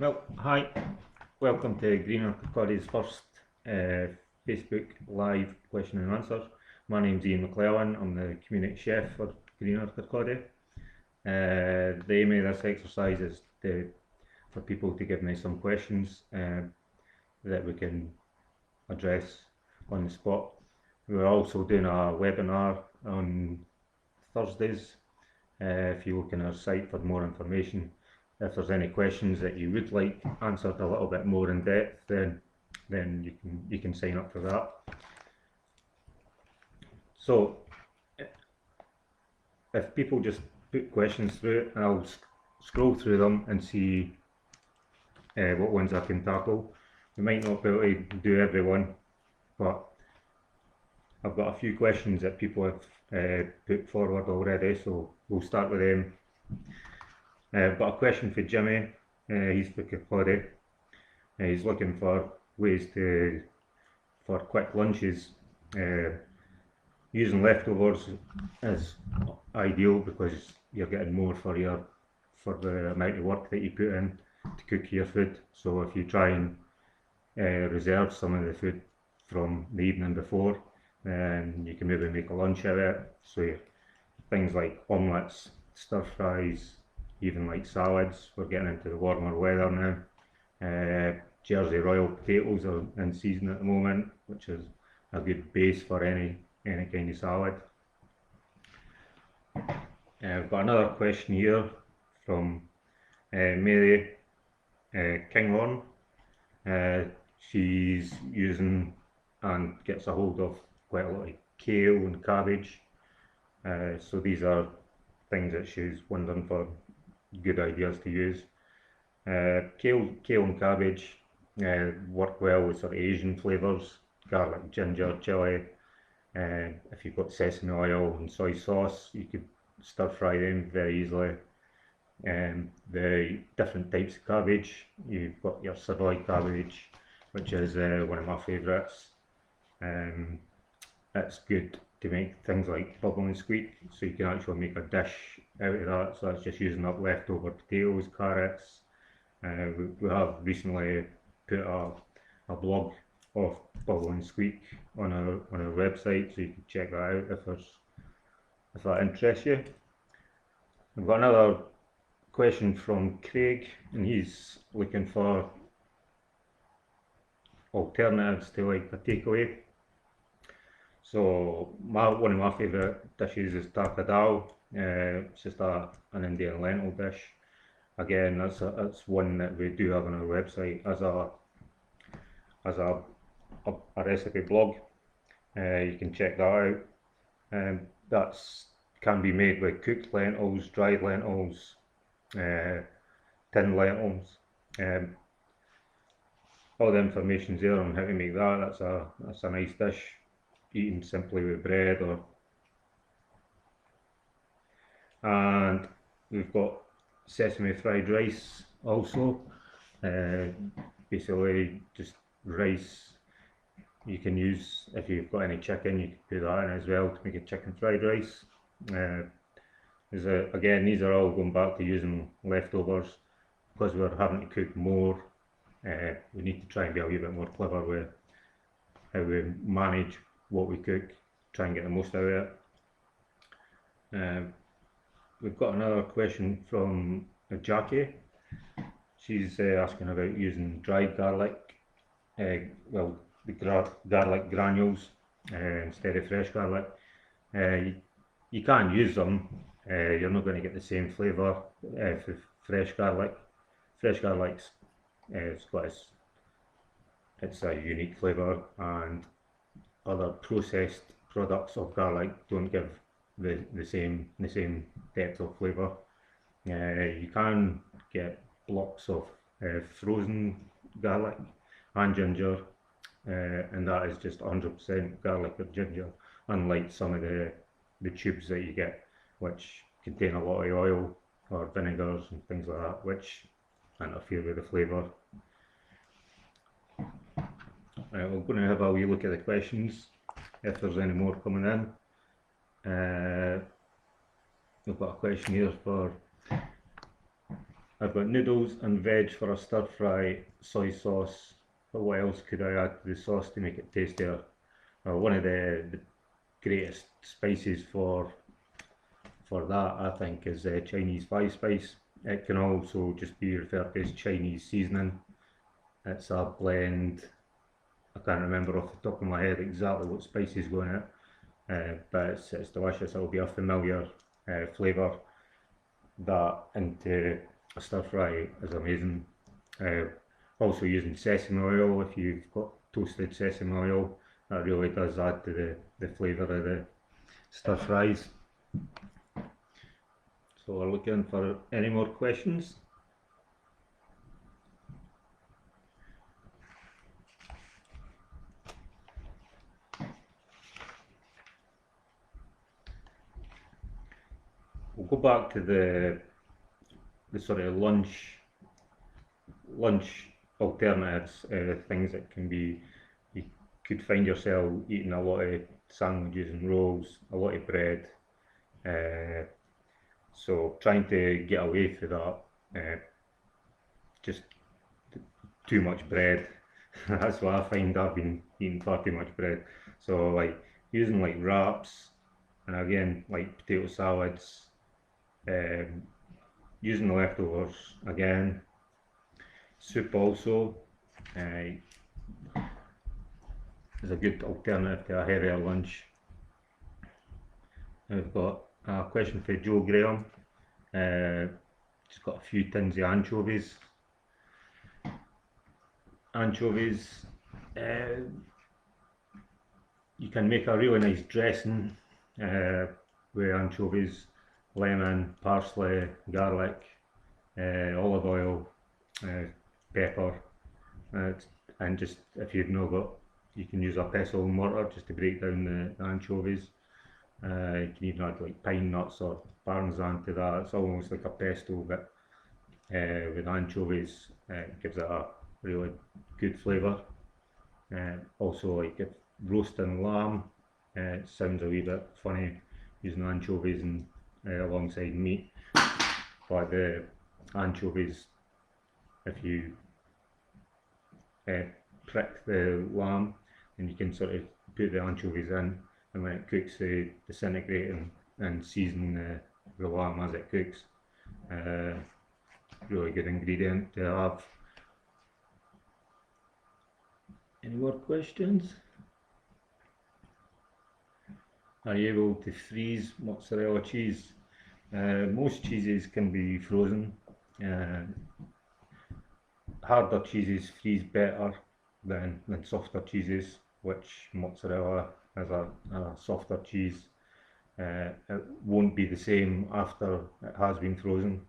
Well, hi, welcome to Greener Cody's first Facebook live question and answer. My name's Ian McClellan, I'm the community chef for Greener Kirkcaldy. The aim of this exercise is for people to give me some questions that we can address on the spot. We're also doing a webinar on Thursdays. If you look on our site for more information, if there's any questions that you would like answered a little bit more in depth, then you can sign up for that. So if people just put questions through, I'll scroll through them and see what ones I can tackle. We might not be able to do every one, but I've got a few questions that people have put forward already, so we'll start with them. I've got a question for Jimmy. He's for Kirkcaldy. He's looking for ways for quick lunches. Using leftovers is ideal because you're getting more for the amount of work that you put in to cook your food. So if you try and reserve some of the food from the evening before, then you can maybe make a lunch out of it. So things like omelettes, stir fries, even like salads. We're getting into the warmer weather now. Jersey Royal potatoes are in season at the moment, which is a good base for any kind of salad. I've got another question here from Mary Kinghorn. She's using and gets a hold of quite a lot of kale and cabbage. So these are things that she's wondering for good ideas to use. Kale and cabbage work well with sort of Asian flavours, garlic, ginger, chilli. If you've got sesame oil and soy sauce, you could stir fry them very easily. The different types of cabbage, you've got your Savoy cabbage, which is one of my favourites. It's good to make things like bubble and squeak, so you can actually make a dish out of that. So that's just using up leftover potatoes, carrots. We have recently put a blog of bubble and squeak on our website, so you can check that out if that interests you. I've got another question from Craig, and he's looking for alternatives to like a takeaway. So one of my favourite dishes is tarka dal. It's just an Indian lentil dish. Again, that's one that we do have on our website as a recipe blog. You can check that out. That's can be made with cooked lentils, dried lentils, tinned lentils. All the information's there on how to make that. That's a nice dish, eaten simply with bread and we've got sesame fried rice also. Basically just rice you can use. If you've got any chicken, you can put that in as well to make a chicken fried rice. Again, these are all going back to using leftovers. Because we're having to cook more, we need to try and be a wee bit more clever with how we manage what we cook, try and get the most out of it. We've got another question from Jackie. She's asking about using dried garlic, well, the garlic granules instead of fresh garlic. You can use them, you're not going to get the same flavour for fresh garlic. Fresh garlic's it's a unique flavour, and other processed products of garlic don't give the same depth of flavour. You can get blocks of frozen garlic and ginger, and that is just 100% garlic or ginger, unlike some of the tubes that you get, which contain a lot of oil or vinegars and things like that, which interfere with the flavour. Right, we're going to have a wee look at the questions, if there's any more coming in. We've got a question here for I've got noodles and veg for a stir fry, soy sauce. But what else could I add to the sauce to make it tastier? One of the greatest spices for that, I think, is Chinese five spice. It can also just be referred to as Chinese seasoning. It's a blend. I can't remember off the top of my head exactly what spices go in it, but it's delicious. It'll be a familiar flavour that into a stir fry is amazing. Also using sesame oil, if you've got toasted sesame oil, that really does add to the flavour of the stir fries. So we're looking for any more questions. We'll go back to the sort of lunch alternatives, things that can be, you could find yourself eating a lot of sandwiches and rolls, a lot of bread. So trying to get away from that, just too much bread. That's what I find. I've been eating far too much bread. So like using like wraps, and again like potato salads, using the leftovers again. Soup also is a good alternative to a heavier lunch. I've got a question for Joe Graham. Just got a few tins of anchovies. Anchovies, you can make a really nice dressing with anchovies, lemon, parsley, garlic, olive oil, pepper, and just if you've not got, you can use a pestle and mortar just to break down the anchovies. You can even add like pine nuts or parmesan to that. It's almost like a pesto, but with anchovies, it gives it a really good flavour. Also, like if roasting lamb, it sounds a wee bit funny using anchovies and alongside meat, but the anchovies, if you prick the lamb, and you can sort of put the anchovies in, and when it cooks, they disintegrate and season the lamb as it cooks. Really good ingredient to have. Any more questions? Are you able to freeze mozzarella cheese? Most cheeses can be frozen. Harder cheeses freeze better than softer cheeses, which mozzarella is a softer cheese. It won't be the same after it has been frozen.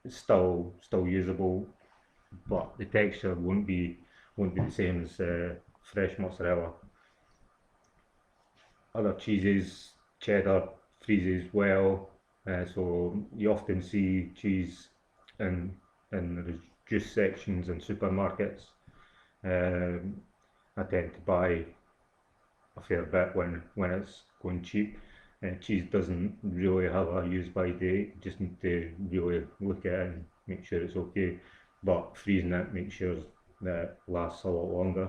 It's still usable, but the texture won't be the same as fresh mozzarella. Other cheeses, cheddar freezes well, so you often see cheese in the juice sections in supermarkets. I tend to buy a fair bit when it's going cheap. Cheese doesn't really have a use by date, just need to really look at it and make sure it's okay, but freezing it makes sure that it lasts a lot longer.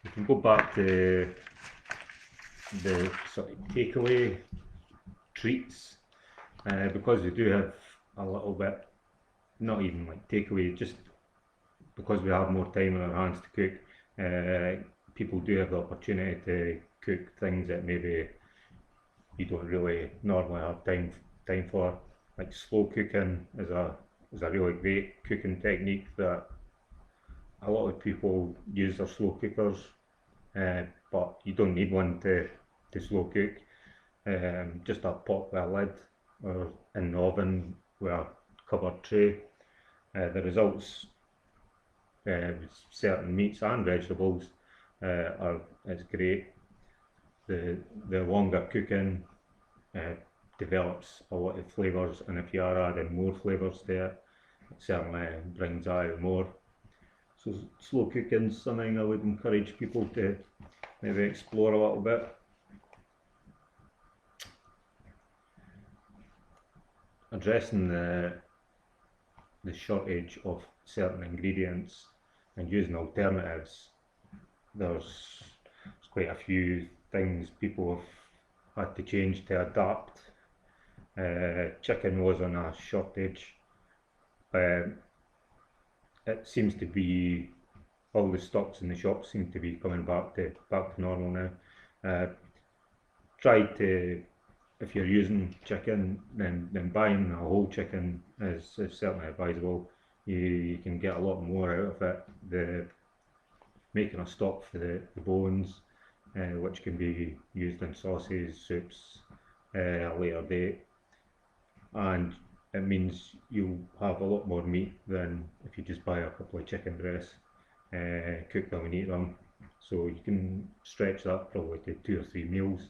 We can go back to the sort of takeaway treats, because we do have a little bit, not even like takeaway, just because we have more time on our hands to cook, people do have the opportunity to cook things that maybe you don't really normally have time for. Like slow cooking is a really great cooking technique that a lot of people use their slow cookers, but you don't need one to slow cook. Just a pot with a lid or in the oven with a covered tray. The results with certain meats and vegetables it's great. The longer cooking develops a lot of flavours, and if you are adding more flavours there, it certainly brings out more. So slow cooking is something I would encourage people to maybe explore a little bit. Addressing the shortage of certain ingredients and using alternatives. There's quite a few things people have had to change to adapt. Chicken was on a shortage. It seems to be all the stocks in the shop seem to be coming back to normal now. Try to, if you're using chicken, then buying a whole chicken is certainly advisable. You can get a lot more out of it. Making a stock for the bones, which can be used in sauces, soups, at a later date, and it means you'll have a lot more meat than if you just buy a couple of chicken breasts, cook them and eat them. So you can stretch that probably to 2 or 3 meals.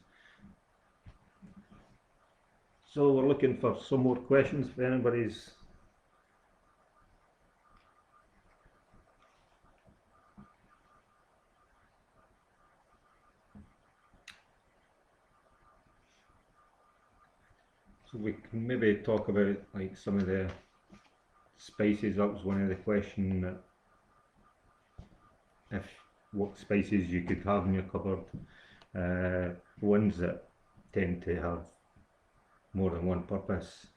So we're looking for some more questions if anybody's. So we can maybe talk about like some of the spices. That was one of the questions, that if what spices you could have in your cupboard. Ones that tend to have more than one purpose.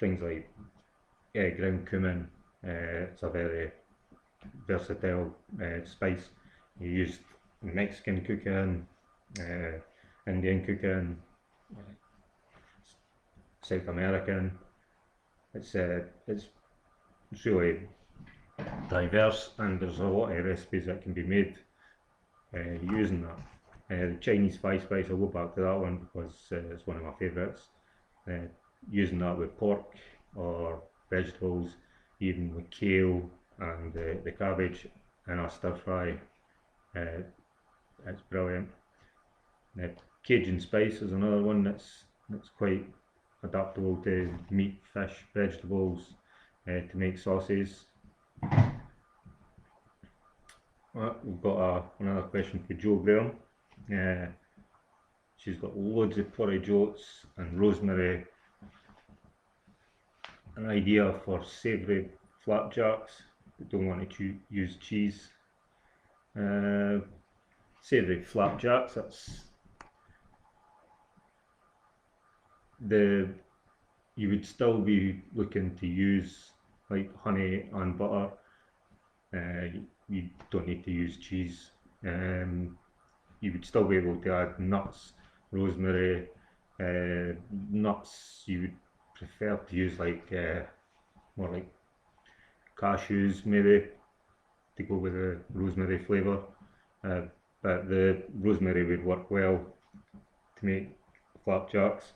Things like ground cumin. It's a very versatile spice. You use Mexican cooking, Indian cooking, South American. It's really diverse, and there's a lot of recipes that can be made using that. The Chinese spice, I'll go back to that one because it's one of my favourites. Using that with pork or vegetables, even with kale and the cabbage in a stir fry. It's brilliant. Cajun spice is another one that's quite adaptable to meat, fish, vegetables, to make sauces. We've got another question for Jo Graham. She's got loads of porridge oats and rosemary. An idea for savoury flapjacks, but don't want to use cheese. Savoury flapjacks, you would still be looking to use like honey and butter. You don't need to use cheese. You would still be able to add nuts, rosemary, nuts you would prefer to use like more like cashews maybe to go with the rosemary flavour, but the rosemary would work well to make flapjacks.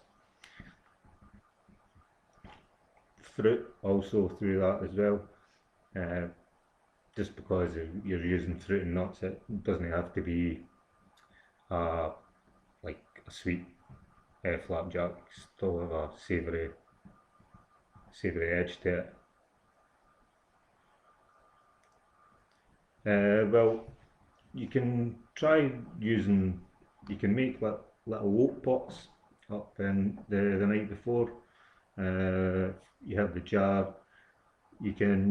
Fruit also through that as well. Just because you're using fruit and nuts, it doesn't have to be like a sweet flapjack. Still have a savoury edge to it. Well, you can try using. You can make little oat pots up in the night before. You have the jar. You can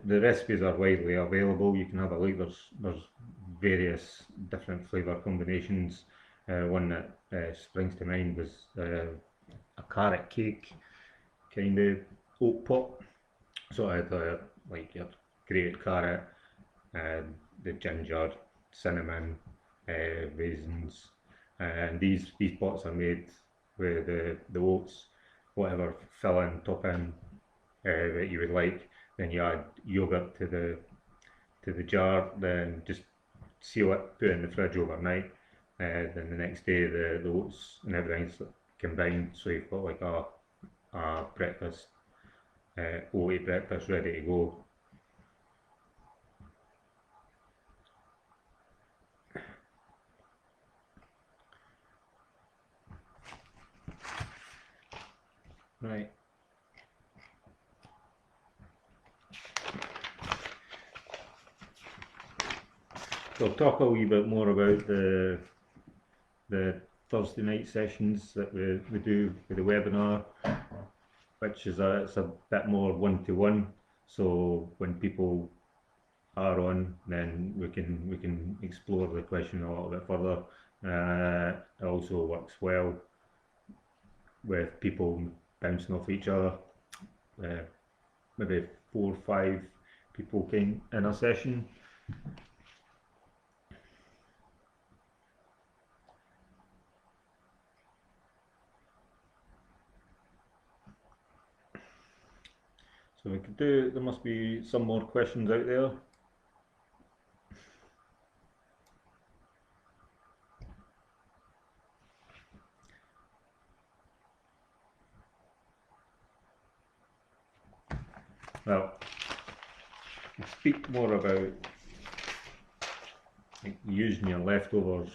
the recipes are widely available. You can have a look. There's various different flavour combinations. One that springs to mind was a carrot cake kind of oat pot. So I had like your grated carrot, the ginger, cinnamon, raisins, and these pots are made with the oats, whatever filling, topping that you would like. Then you add yogurt to the jar, then just seal it, put it in the fridge overnight. Then the next day the oats and everything's combined, so you've got like a breakfast, oaty breakfast ready to go. Right. We'll talk a wee bit more about the Thursday night sessions that we do with the webinar, which is it's a bit more one-to-one. So when people are on, then we can explore the question a little bit further. It also works well with people bouncing off each other. Maybe 4 or 5 people came in a session. So we could do, there must be some more questions out there. Well, we'll speak more about using your leftovers.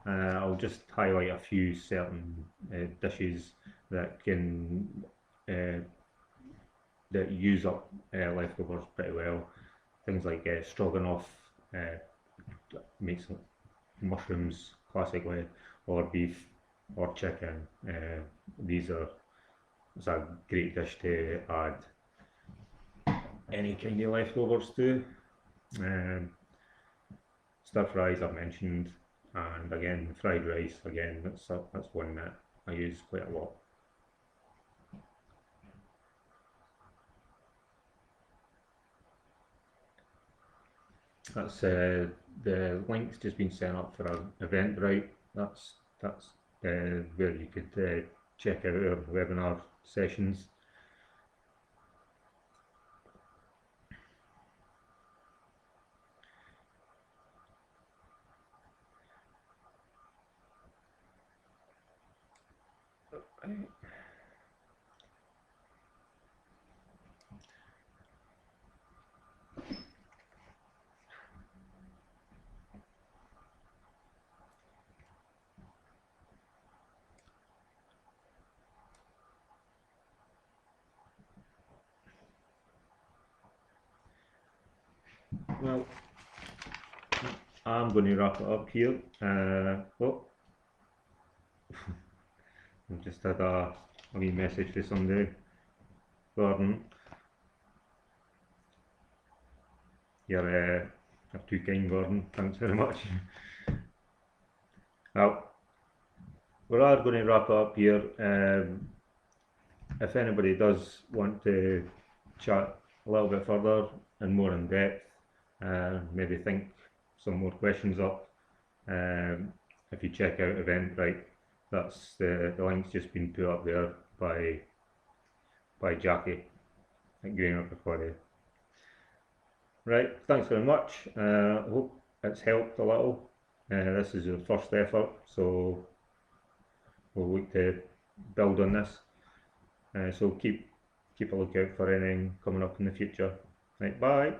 I'll just highlight a few certain dishes that can that use up leftovers pretty well. Things like stroganoff, makes mushrooms classically, or beef, or chicken. It's a great dish to add any kind of leftovers to. Stir fries I've mentioned, and again fried rice. Again, that's one that I use quite a lot. That's the link's just been sent up for an Eventbrite. That's where you could check out our webinar sessions. Well, I'm going to wrap it up here. Oh, I've just had a wee message for somebody. Gordon, you're too kind, Gordon. Thanks very much. Well, we are going to wrap it up here. If anybody does want to chat a little bit further and more in depth, maybe think some more questions up, if you check out Eventbrite, that's the link's just been put up there by Jackie at Greener Kirkcaldy. Right, thanks very much. I hope it's helped a little. This is your first effort, so we'll look to build on this. So keep a lookout for anything coming up in the future. Right, bye.